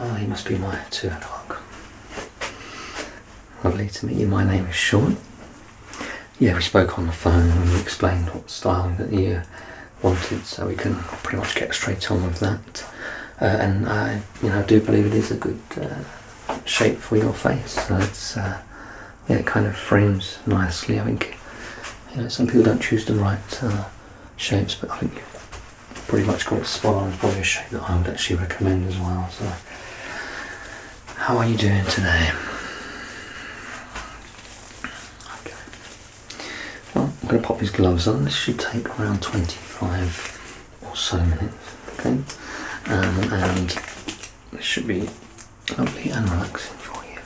Ah, you must be my 2 o'clock. Lovely to meet you. My name is Sean. Yeah, we spoke on the phone and you explained what style that you wanted, so we can pretty much get straight on with that. And I, do believe it is a good shape for your face. So it's yeah, it kind of frames nicely. I think some people don't choose the right shapes, but I think you've pretty much got it spot on. It's probably a shape that I would actually recommend as well. So, how are you doing today? Well, I'm going to pop these gloves on. This should take around 25 or so minutes, okay? And this should be lovely and relaxing for you.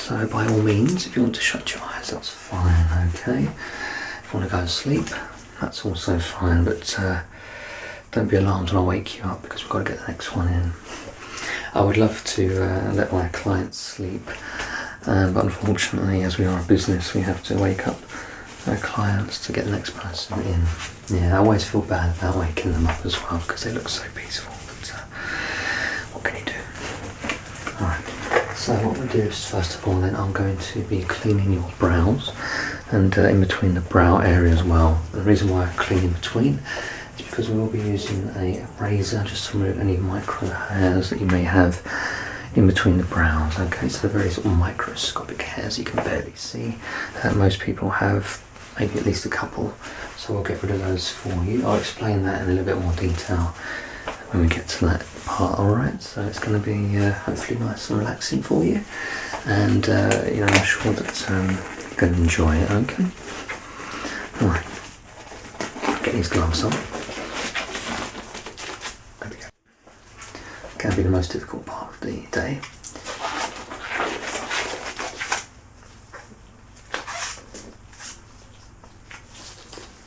So by all means, if you want to shut your eyes, that's fine, okay? If you want to go to sleep, that's also fine, but don't be alarmed when I wake you up because we've got to get the next one in. I would love to let my clients sleep, but unfortunately, as we are a business, we have to wake up our clients to get the next person in. Yeah, I always feel bad about waking them up as well because they look so peaceful, but what can you do? Alright, so what we'll do is, first of all, then I'm going to be cleaning your brows and in between the brow area as well. The reason why I clean in between is because we will be using a razor just to remove any micro hairs that you may have in between the brows. Okay, so the very sort of microscopic hairs you can barely see. Most people have maybe at least a couple, so we'll get rid of those for you. I'll explain that in a little bit more detail when we get to that part. Alright, so it's going to be hopefully nice and relaxing for you, and I'm sure that you're going to enjoy it. Okay, alright, get these gloves on. There we go. Can be the most difficult part of the day.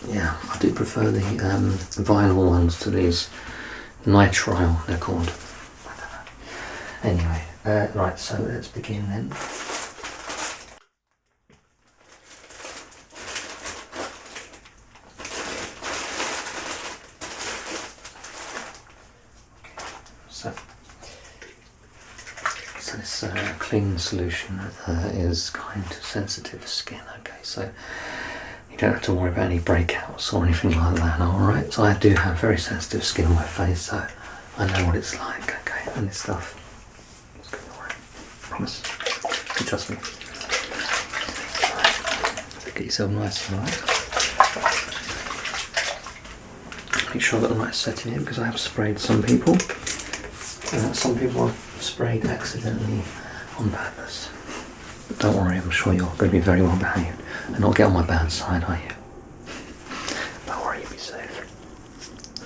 Yeah, I do prefer the vinyl ones to these nitrile, they're called. Anyway, right, so let's begin then. So this cleaning solution is kind of sensitive to skin, okay, so you don't have to worry about any breakouts or anything like that, alright? So I do have very sensitive skin on my face, so I know what it's like, okay? And this stuff is good, alright? Promise. You trust me. Right. Get yourself nice and right. Make sure I've got the right setting here because I have sprayed some people. Some people I've sprayed accidentally on purpose. But don't worry, I'm sure you're going to be very well behaved and not get on my bad side, are you? Don't worry, you'll be safe.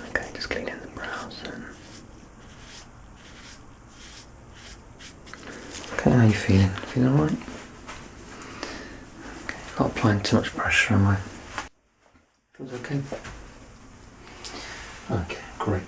Okay, just clean in the brows and... Okay, how are you feeling? Feeling alright? Okay, not applying too much pressure, am I? Feels okay? Okay, great.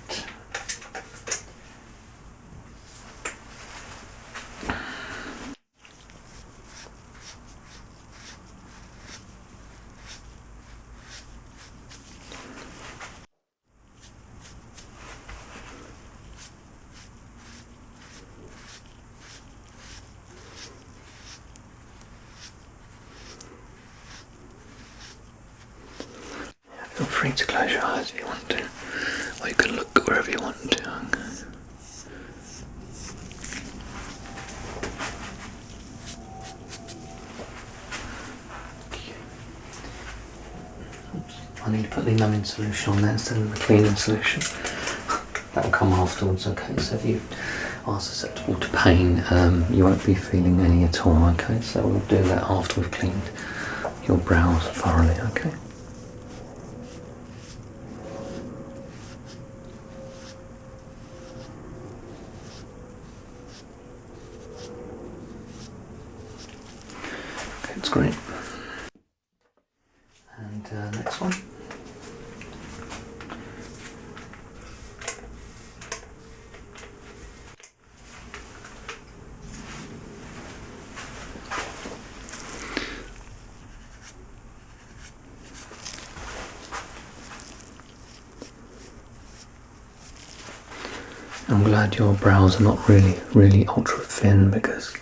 Feel free to close your eyes if you want to, or you can look wherever you want to. Okay. Oops. I need to put the numbing solution on there instead of the cleaning solution. That will come afterwards, okay? So if you are susceptible to pain, you won't be feeling any at all, okay? So we'll do that after we've cleaned your brows thoroughly, okay? It's great. And next one. I'm glad your brows are not really ultra thin, because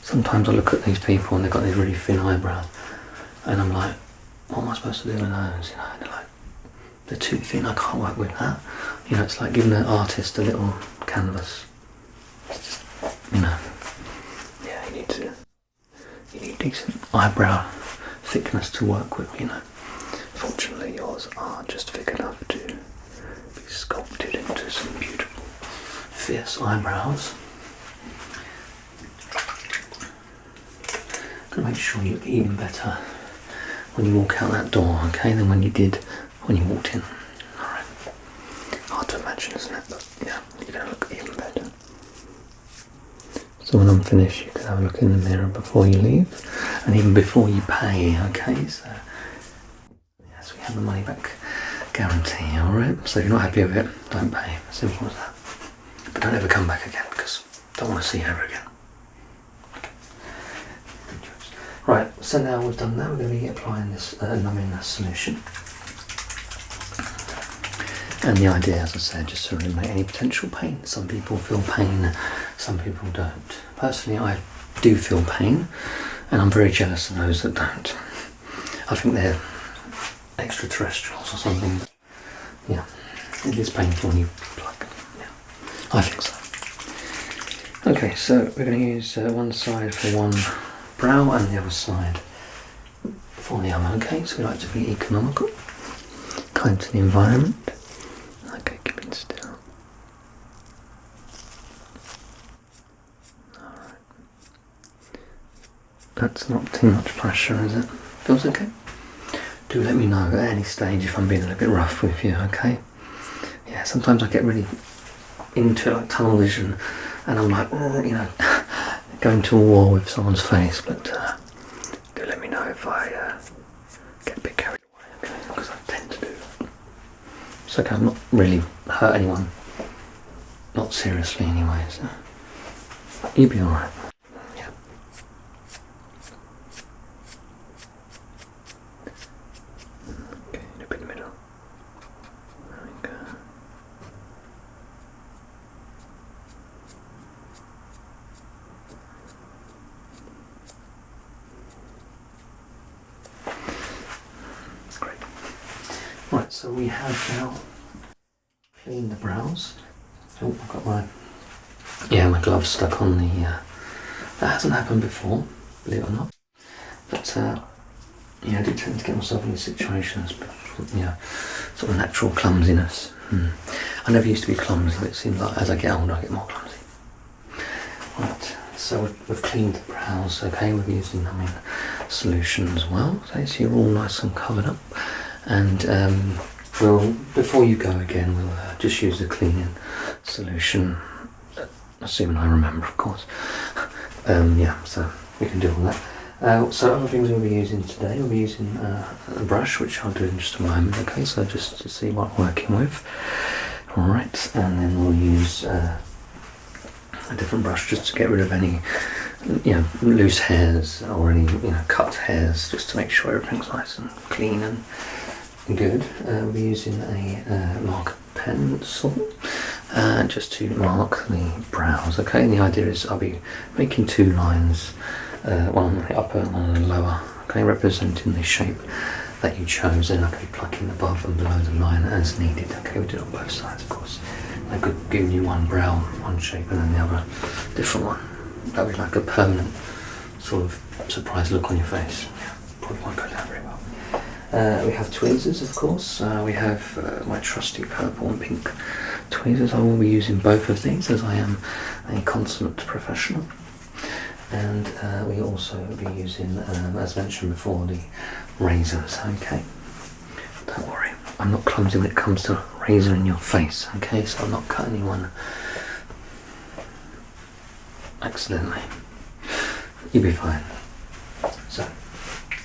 sometimes I look at these people and they've got these really thin eyebrows and I'm like, what am I supposed to do with those? You know, they're like, they're too thin, I can't work with that. You know, it's like giving an artist a little canvas. It's just, you know, yeah, you need decent eyebrow thickness to work with, you know. Fortunately yours are just thick enough to be sculpted into some beautiful, fierce eyebrows. Gonna make sure you look even better when you walk out that door, okay, than when you did when you walked in. Alright. Hard to imagine, isn't it? But yeah, you're gonna look even better. So when I'm finished, you can have a look in the mirror before you leave, and even before you pay, okay? So yes, we have the money back guarantee, alright? So if you're not happy with it, don't pay. Simple as that. But don't ever come back again, because I don't want to see you ever again. Right, so now we've done that, we're going to be applying this numbing solution. And the idea, as I said, just to eliminate any potential pain. Some people feel pain, some people don't. Personally, I do feel pain, and I'm very jealous of those that don't. I think they're extraterrestrials or something. Yeah, it is painful when you pluck. Yeah, I think so. Okay, so we're going to use one side for one brow and the other side for the other. Okay, so we like to be economical, kind to the environment. Okay, keeping still. Alright. That's not too much pressure, is it? Feels okay? Do let me know at any stage if I'm being a little bit rough with you, okay? Yeah, sometimes I get really into it, like tunnel vision, and I'm like, you know, going to a war with someone's face, but do let me know if I get a bit carried away, okay? Because I tend to do that. It's okay, I'm not really hurt anyone. Not seriously anyway, so you'll be alright. Yeah. Okay, a bit in the middle. There we go. Right, so we have now cleaned the brows. Oh, I've got my gloves stuck on the, that hasn't happened before, believe it or not. But, yeah, I do tend to get myself in these situations, but, yeah, sort of natural clumsiness. I never used to be clumsy, but it seems like as I get older I get more clumsy. Right, so we've cleaned the brows, okay, we've used the numbing solution as well, so you're all nice and covered up. And we'll, before you go again, we'll just use the cleaning solution, assuming I remember, of course. Yeah, so we can do all that. So other things we'll be using today, we'll be using a brush, which I'll do in just a moment, okay, so just to see what I'm working with. Alright, and then we'll use a different brush just to get rid of any, you know, loose hairs or any, you know, cut hairs, just to make sure everything's nice and clean and good. We'll be using a marker pencil just to mark the brows, okay? And the idea is I'll be making two lines, one on the upper and one on the lower, okay, representing the shape that you chose, and I can be plucking above and below the line as needed, okay? We do it on both sides, of course. I could give you one brow, one shape, and then the other different one. That would be like a permanent sort of surprise look on your face. Yeah, probably won't go down very well. We have tweezers, of course. We have my trusty purple and pink tweezers. I will be using both of these as I am a consummate professional. And we also will be using, as mentioned before, the razors, okay? Don't worry, I'm not clumsy when it comes to razoring your face, okay? So I'll not cut anyone accidentally. You'll be fine. So,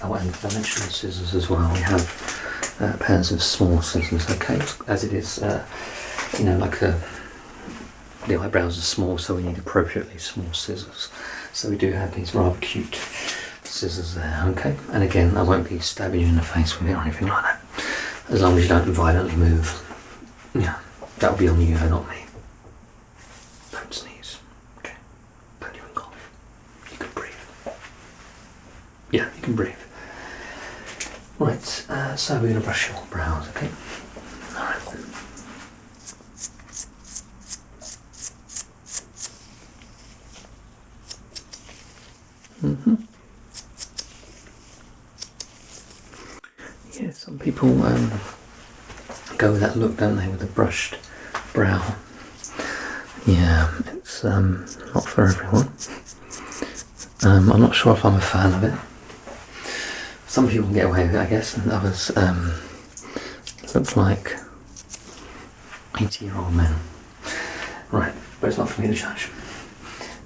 oh, and I mentioned the scissors as well. We have pairs of small scissors, okay? As it is, you know, like the eyebrows are small, so we need appropriately small scissors. So we do have these rather cute scissors there, okay? And again, I won't be stabbing you in the face with it or anything like that. As long as you don't violently move. Yeah, that'll be on you and not me. can breathe. Right, so we're going to brush your brows, okay? Alright. Yeah, some people go with that look, don't they, with a brushed brow. Yeah, it's not for everyone. I'm not sure if I'm a fan of it. Some people can get away with it, I guess, and others look like 80-year-old men. Right, but it's not for me to judge.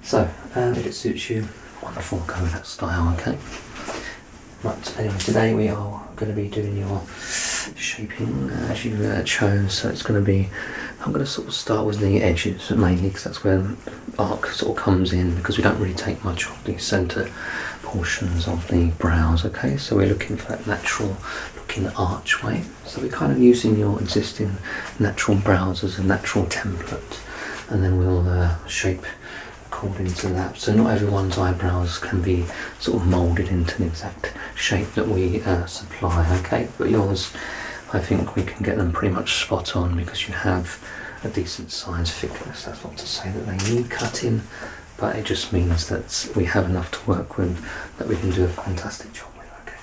So, if it suits you, wonderful, go with that style, okay? Right, anyway, today we are going to be doing your shaping as you chose, so it's going to be, I'm going to sort of start with the edges mainly, because that's where the arc sort of comes in, because we don't really take much of the centre portions of the brows, okay? So we're looking for that natural looking archway, so we're kind of using your existing natural brows as a natural template, and then we'll shape according to that. So not everyone's eyebrows can be sort of moulded into an exact shape that we supply, okay? But yours, I think we can get them pretty much spot on because you have a decent size thickness. That's not to say that they need cutting, but it just means that we have enough to work with that we can do a fantastic job with, okay?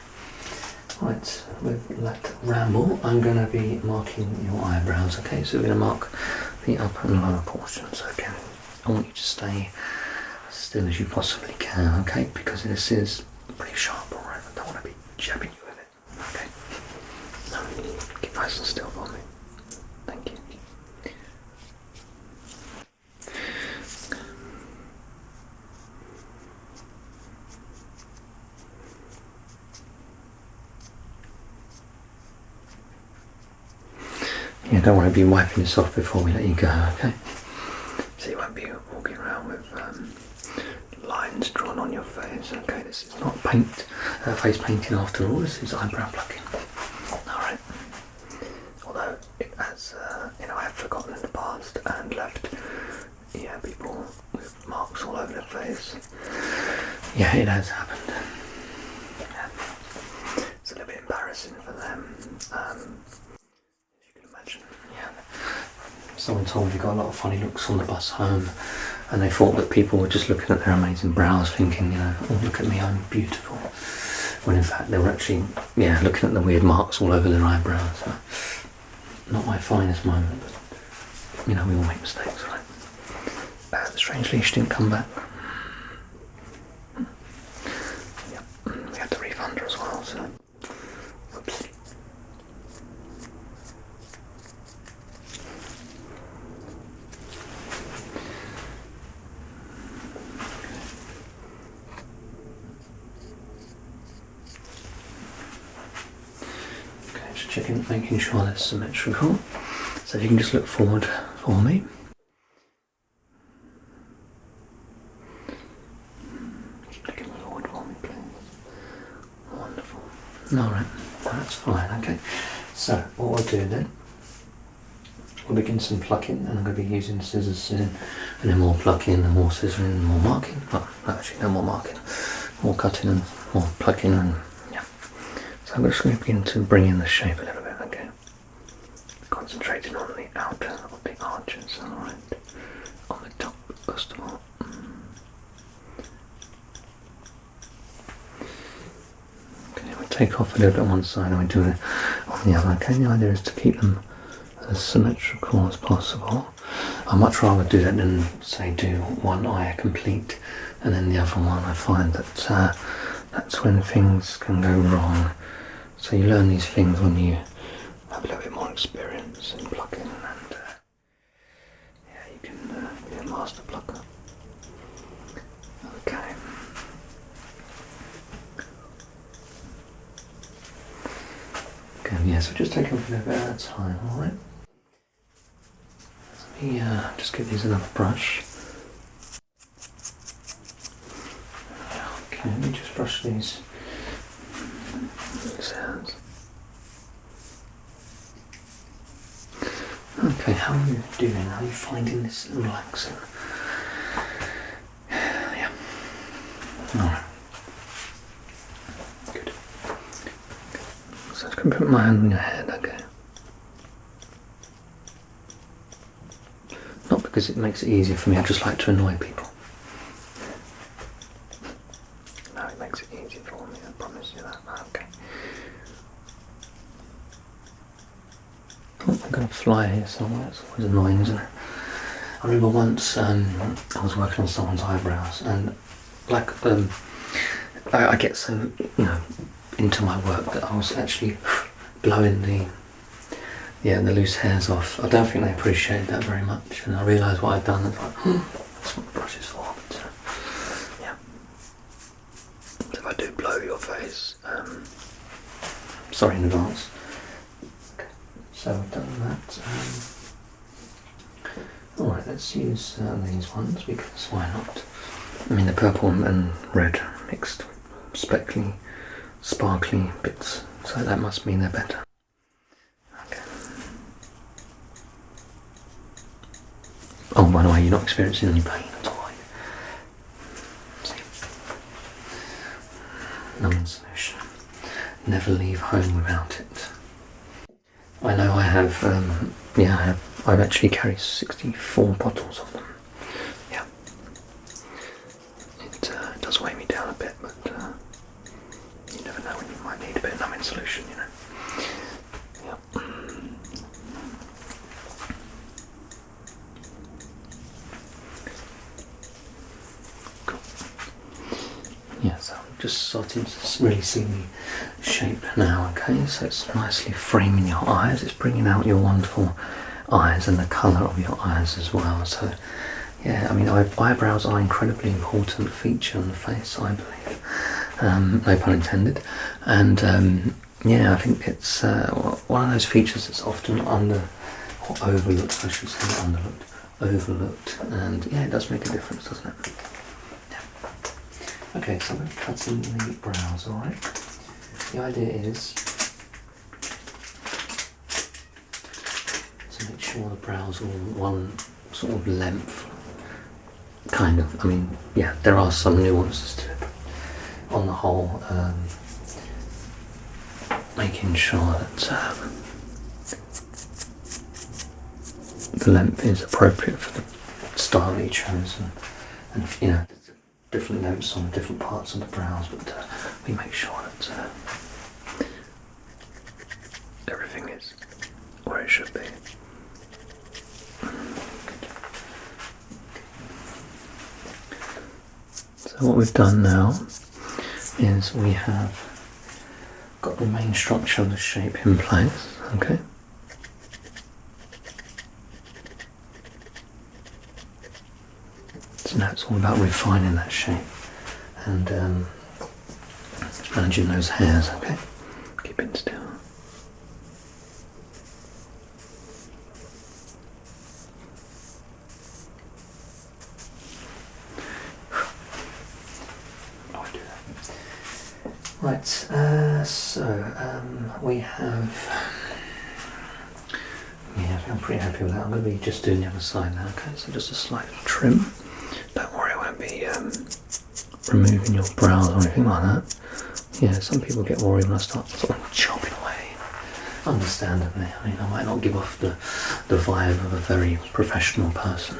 Right, with that ramble, I'm going to be marking your eyebrows, okay? So we're going to mark the upper and lower portions, okay? I want you to stay as still as you possibly can, okay? Because this is pretty sharp, alright? I don't want to be jabbing you with it, okay? No, keep nice and still for me. Thank you. Yeah, don't want to be wiping this off before we let you go, okay? So you won't be walking around with lines drawn on your face, okay? This is not face painting after all, this is eyebrow plucking. Alright. Although it has, I have forgotten in the past and left, people with marks all over their face. Yeah, it has happened. Yeah. It's a little bit embarrassing for them. Yeah. Someone told me they got a lot of funny looks on the bus home, and they thought that people were just looking at their amazing brows thinking, oh, look at me, I'm beautiful. When in fact they were actually, looking at the weird marks all over their eyebrows. So, not my finest moment, but, we all make mistakes, right? Strangely, she didn't come back. Yeah, we had to refund her as well, so, whoops. Checking, making sure they're symmetrical. So if you can just look forward for me. Keep looking forward for me, please. Wonderful. Alright, that's fine, okay. So what we'll do then, we'll begin some plucking, and I'm going to be using scissors soon, and then more plucking and more scissoring and more marking. Well, actually no more marking, more cutting and more plucking, and so I'm just going to begin to bring in the shape a little bit, okay? Concentrating on the outer of the arches, alright? On the top, first of all. Okay, we'll take off a little bit on one side and we do it on the other, okay? The idea is to keep them as symmetrical as possible. I'd much rather do that than, say, do one eye complete and then the other one. I find that that's when things can go wrong. So you learn these things when you have a little bit more experience in plucking, and you can be a master plucker. Okay. Okay, so just take a little bit at a time, alright? Let me just give these another brush. Okay, let me just brush these. Sounds. Okay, how are you doing? Are you finding this relaxing? Yeah. Alright. Good. can put my hand on your head, okay? Not because it makes it easier for me, I just like to annoy people. No, it makes it easier for me, I promise you that. Okay. Oh, I'm going to fly here somewhere, it's always annoying, isn't it? I remember once I was working on someone's eyebrows, and like I get so into my work that I was actually blowing the loose hairs off. I don't think they appreciated that very much, and I realised what I'd done. It's like, that's what the brush is for. But, yeah. So if I do blow your face, sorry in advance. Okay. So I've done that. Alright, let's use these ones because why not? I mean, the purple and red mixed speckly, sparkly bits, so that must mean they're better. Okay. Oh, by the way, you're not experiencing any pain at all. See? Numbing solution. Never leave home without it. I know I have, I've actually carried 64 bottles of them. Yeah. It does weigh me down a bit, but you never know when you might need a bit of numbing solution, you know. Yeah. Cool. Yeah, so I'm just starting to really see the shape now, okay? So it's nicely framing your eyes, it's bringing out your wonderful eyes and the colour of your eyes as well. So yeah, I mean, eyebrows are an incredibly important feature on the face, I believe. No pun intended. And yeah, I think it's one of those features that's often overlooked, I should say, not overlooked, and yeah, it does make a difference, doesn't it? Yeah. Okay, so I'm going to cut in the brows, alright? The idea is to make sure the brows are all one sort of length, kind of. I mean, yeah, there are some nuances to it, but on the whole, making sure that the length is appropriate for the style that you chose, and you know, different lengths on different parts of the brows, but we make sure that everything is where it should be. So what we've done now is we have got the main structure of the shape in place, okay? So now it's all about refining that shape and managing those hairs, okay? Keeping still. Right, so we have, yeah, I'm pretty happy with that. I'm going to be just doing the other side now, okay? So just a slight trim. Don't worry, I won't be removing your brows or anything like that. Yeah, some people get worried when I start sort of chopping away. Understandably, I mean, I might not give off the vibe of a very professional person.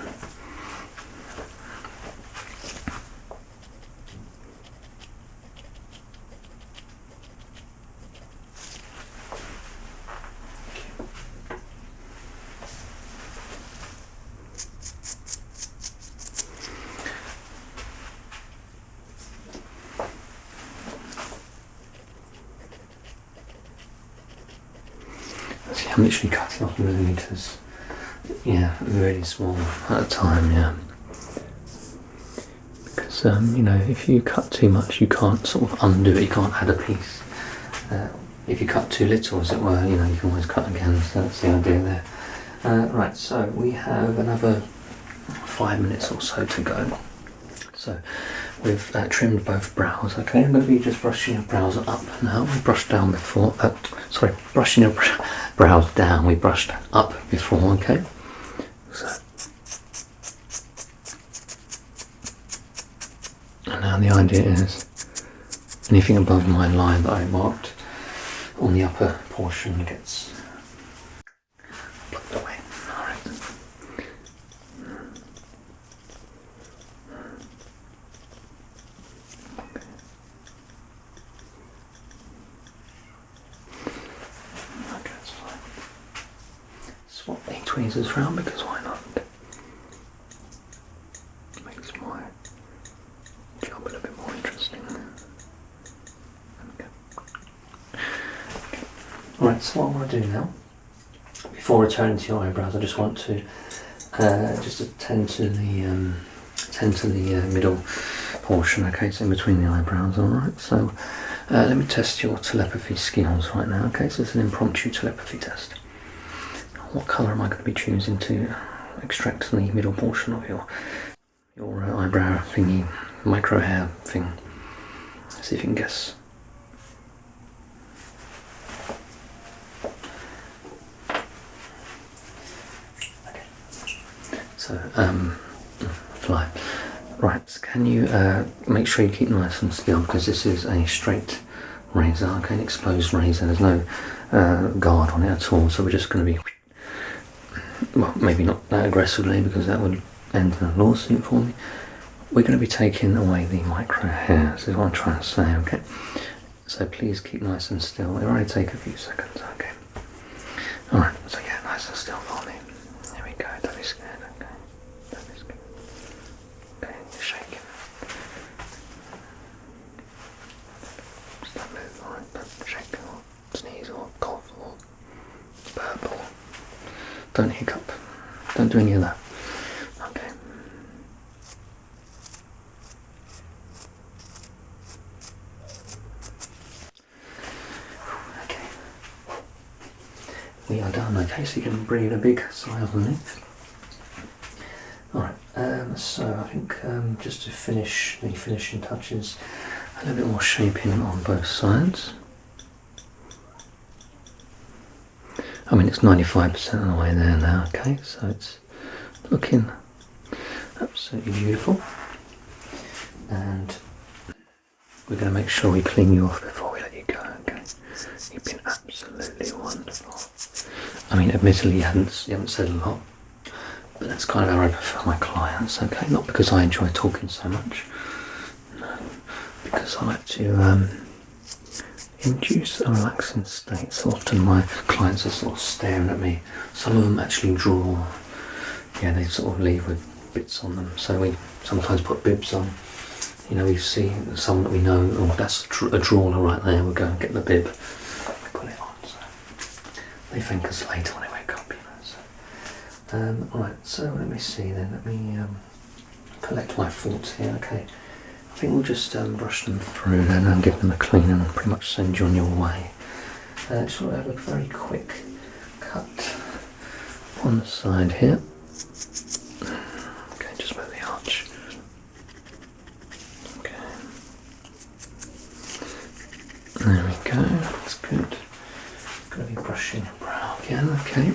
I'm literally cutting off millimetres, yeah, really small at a time, yeah. Because, you know, if you cut too much, you can't sort of undo it, you can't add a piece. If you cut too little, as it were, you know, you can always cut again, so that's the idea there. Right, so we have another 5 minutes or so to go. So we've trimmed both brows, okay? I'm going to be just brushing your brows up now. We brushed down before, brushing your brows down, we brushed up before, okay? So, and now the idea is anything above my line that I marked on the upper portion gets plucked away. Alright. Okay, that's fine. Swap the tweezers round because why not? Makes my job a little bit more interesting. Alright, so what I want to do now, before returning to your eyebrows, I just want to just attend to the middle portion, okay, so in between the eyebrows. Alright, so let me test your telepathy skills right now, okay, so it's an impromptu telepathy test. What colour am I going to be choosing to extract the middle portion of your eyebrow thingy, micro hair thing? Let's see if you can guess. So, fly. Right, can you make sure you keep nice and still, because this is a straight razor, okay, an exposed razor, there's no guard on it at all, so we're just going to be, well, maybe not that aggressively because that would end in a lawsuit for me. We're going to be taking away the micro hairs, is what I'm trying to say, okay? So please keep nice and still, it'll only take a few seconds, okay? Alright, so yeah, nice and still for me. There we go, don't be scared, okay? Don't be scared. Okay, you're shaking. Just don't move, alright? Don't shake or sneeze or cough or burp or don't hiccup. Don't do any of that. Okay. Okay. We are done, okay, so you can breathe a big sigh of relief. Alright, so I think just to finish the finishing touches, a little bit more shaping on both sides. I mean, it's 95% of the way there now, okay, so it's looking absolutely beautiful. And we're going to make sure we clean you off before we let you go, okay? You've been absolutely wonderful. I mean, admittedly, you haven't said a lot, but that's kind of how I prefer my clients, okay? Not because I enjoy talking so much, no, because I like to induce a relaxing state. So often my clients are sort of staring at me. Some of them actually draw. Yeah, they sort of leave with bits on them. So we sometimes put bibs on. You know, we see someone that we know, oh, that's a drawer right there, we'll go and get the bib. We put it on. So they thank us later when they wake up, you know. So. Alright, so let me see then. Let me collect my thoughts here, okay. I think we'll just brush them through then and give them a clean and pretty much send you on your way. Just want to have a very quick cut on the side here. Okay, just move the arch. Okay. There we go, that's good. Going to be brushing your brow again, okay.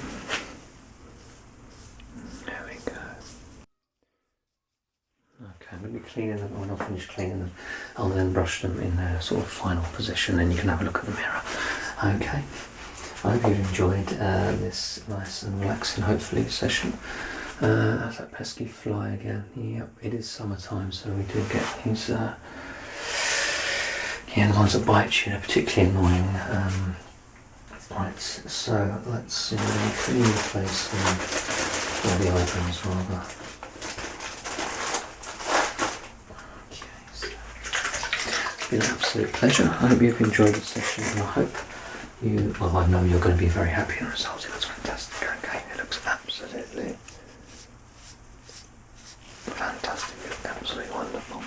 I'm going to be cleaning them. When I've finished cleaning them, I'll then brush them in their sort of final position and you can have a look at the mirror. Okay, I hope you've enjoyed this nice and relaxing, hopefully, session. That's that pesky fly again. Yep, it is summertime, so we do get these, yeah, the ones that bite you, they're particularly annoying. Right, so let's see, clean the face or the eyebrows rather. It's been an absolute pleasure. I hope you've enjoyed the session and I hope you, well, I know you're going to be very happy in the results. It looks fantastic, okay? It looks absolutely fantastic. It looks absolutely wonderful.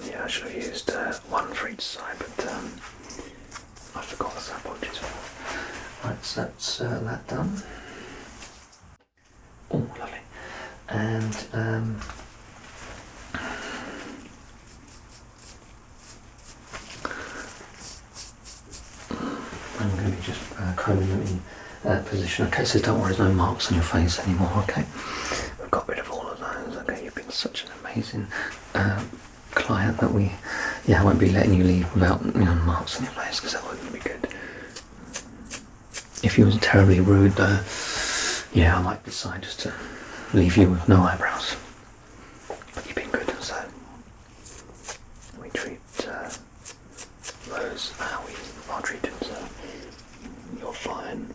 Yeah, I should have used one for each side, but I forgot, so apologies. Right, so that's that done. Oh, lovely. And I'm going to be just combing them in position. Okay, so don't worry, there's no marks on your face anymore, okay? We've got rid of all of those, okay? You've been such an amazing client that we yeah, I won't be letting you leave without, you know, marks on your face, because that wouldn't be good. If you was terribly rude though, yeah, I might decide just to leave you with no eyebrows. But you've been good, so we treat those how we are treated, so you're fine.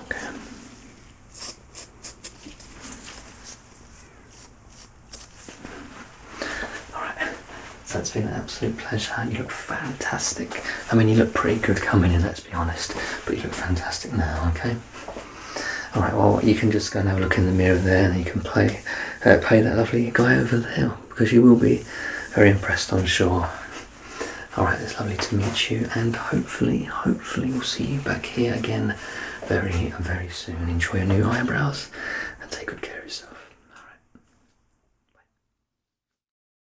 Okay. Alright, so it's been an absolute pleasure. You look fantastic. I mean, you look pretty good coming in, let's be honest, but you look fantastic now, okay? Alright, well, you can just go and have a look in the mirror there, and you can play that lovely guy over there, because you will be very impressed, I'm sure. Alright, it's lovely to meet you, and hopefully we'll see you back here again very, very soon. Enjoy your new eyebrows, and take good care of yourself.